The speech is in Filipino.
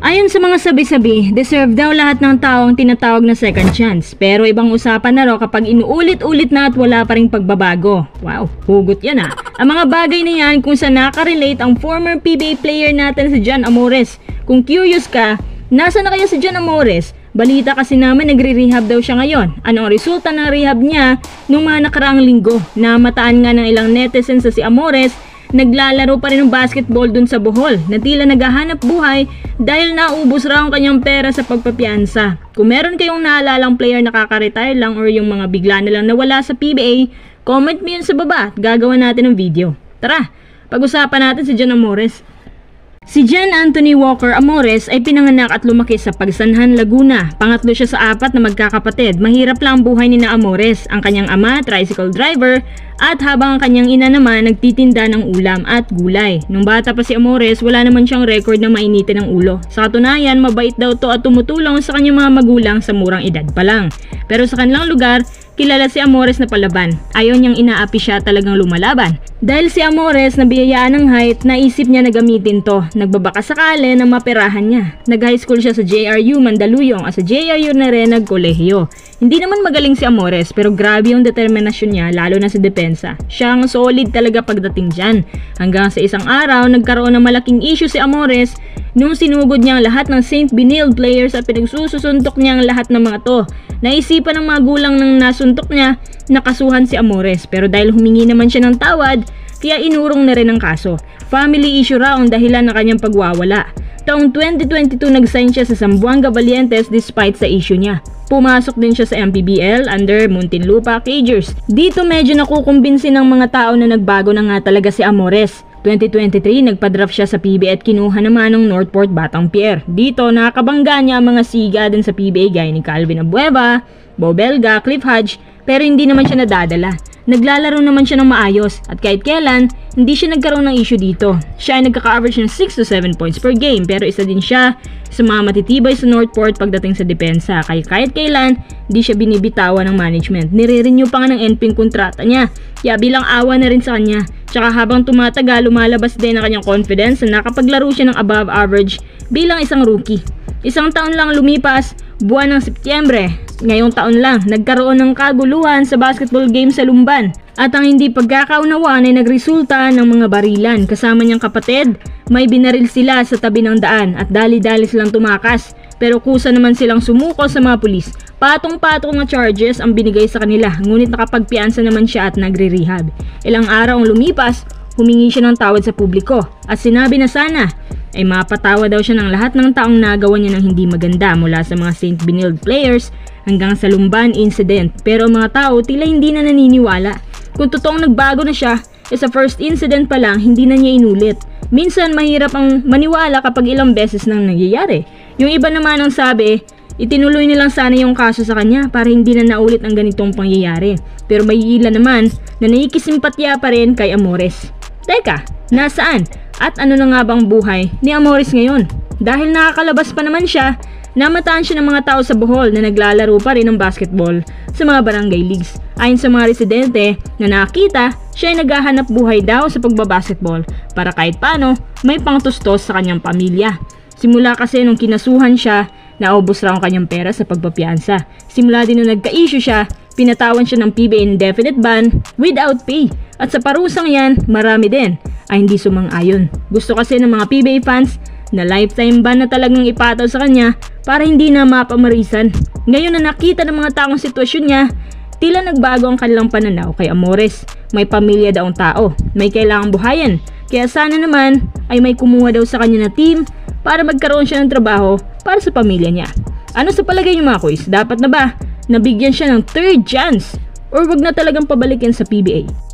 Ayon sa mga sabi-sabi, deserve daw lahat ng tao ang tinatawag na second chance. Pero ibang usapan na raw kapag inuulit-ulit na at wala pa ring pagbabago. Wow, hugot yan ah. Ang mga bagay na yan kung saan nakarelate ang former PBA player natin si John Amores. Kung curious ka, nasa na kaya si John Amores? Balita kasi namin nagre-rehab daw siya ngayon. Ano ang resulta ng rehab niya nung mga nakaraang linggo? Namataan nga ng ilang netizens sa si Amores, naglalaro pa rin ng basketball dun sa Bohol na tila naghahanap buhay dahil naubos raw ang kanyang pera sa pagpapiansa. Kung meron kayong naalalang player na kaka-retire lang or yung mga bigla na lang nawala sa PBA, comment mo yun sa baba at gagawa natin ng video. Tara, pag-usapan natin si John Amores. Si John Anthony Walker Amores ay pinanganak at lumaki sa Pagsanhan, Laguna. Pangatlo siya sa 4 na magkakapatid. Mahirap lang ang buhay ni na Amores. Ang kanyang ama, tricycle driver, at habang ang kanyang ina naman nagtitinda ng ulam at gulay. Nung bata pa si Amores, wala naman siyang record na mainitin ng ulo. Sa katunayan, mabait daw to at tumutulong sa kanyang mga magulang sa murang edad pa lang. Pero sa kanilang lugar, kilala si Amores na palaban. Ayaw niyang inaapi siya talagang lumalaban. Dahil si Amores nabiyayaan ng height, naisip niya na gamitin to. Nagbabaka sakali na maperahan niya. Nag-high school siya sa JRU Mandaluyong at sa JRU na rin nagkolehiyo. Hindi naman magaling si Amores pero grabe yung determinasyon niya lalo na sa depensa. Siyang solid talaga pagdating dyan. Hanggang sa isang araw nagkaroon ng malaking issue si Amores nung sinugod niya ang lahat ng St. Benilde players at pinagsusuntok niya ang lahat ng mga to. Naisipan ng magulang ng nasuntok niya nakasuhan si Amores pero dahil humingi naman siya ng tawad kaya inurong na rin ang kaso. Family issue raw ang dahilan ng kanyang pagwawala. Taong 2022 nag-sign siya sa Zamboanga Valientes despite sa issue niya. Pumasok din siya sa MPBL under Muntinlupa Cagers. Dito medyo nakukumbinsi ng mga tao na nagbago na nga talaga si Amores. 2023 nagpa-draft siya sa PBA at kinuha naman ng Northport Batang Pier. Dito nakakabangga niya ang mga siga din sa PBA gaya ni Calvin Abueva, Bo Belga, Cliff Hodge, pero hindi naman siya nadadala. Naglalaro naman siya ng maayos at kahit kailan, hindi siya nagkaroon ng issue dito. Siya ay nagkaka-average ng 6 to 7 points per game pero isa din siya sa mga matitibay sa Northport pagdating sa depensa. Kaya kahit kailan, hindi siya binibitawan ng management. Nire-renew pa nga ng NPING kontrata niya. Kaya bilang awa na rin sa kanya. Tsaka habang tumatagal, lumalabas din ang kanyang confidence na nakapaglaro siya ng above average bilang isang rookie. Isang taon lang lumipas, buwan ng Setyembre. Ngayong taon lang, nagkaroon ng kaguluhan sa basketball game sa Lumban. At ang hindi pagkakaunawaan ay nagresulta ng mga barilan. Kasama niyang kapatid, may binaril sila sa tabi ng daan at dali-dali silang tumakas. Pero kusa naman silang sumuko sa mga pulis. Patong-patong na charges ang binigay sa kanila, ngunit nakapagpiansa naman siya at nagre-rehab. Ilang araw ang lumipas, humingi siya ng tawad sa publiko at sinabi na sana ay mapatawa daw siya ng lahat ng taong nagawa niya ng hindi maganda mula sa mga St. Benilde players hanggang sa Lumban incident. Pero mga tao tila hindi na naniniwala. Kung totoong nagbago na siya, sa first incident pa lang hindi na niya inulit. Minsan mahirap ang maniwala kapag ilang beses nang nangyayari. Yung iba naman ang sabi, itinuloy nilang sana yung kaso sa kanya para hindi na naulit ang ganitong pangyayari. Pero may ilan naman na naikisimpatya pa rin kay Amores. Teka, nasaan? At ano na nga bang buhay ni Amores ngayon? Dahil nakakalabas pa naman siya, namataan siya ng mga tao sa Bohol na naglalaro pa rin ng basketball sa mga barangay leagues. Ayon sa mga residente na nakita, siya ay naghahanap buhay daw sa pagbabasketball para kahit paano may pangtustos sa kanyang pamilya. Simula kasi nung kinasuhan siya, naubos raw ang kanyang pera sa pagpapiansa. Simula din nung nagka-issue siya, pinatawan siya ng PBA indefinite ban without pay. At sa parusang yan, marami din ay hindi sumang-ayon. Gusto kasi ng mga PBA fans na lifetime ban na talagang ipataw sa kanya para hindi na mapamarisan. Ngayon na nakita ng mga taong sitwasyon niya, tila nagbago ang kanilang pananaw kay Amores. May pamilya daw ang tao, may kailangang buhayan. Kaya sana naman ay may kumuha daw sa kanya na team para magkaroon siya ng trabaho para sa pamilya niya. Ano sa palagay niyo mga kuys? Dapat na ba nabigyan siya ng third chance? Or wag na talagang pabalikin sa PBA?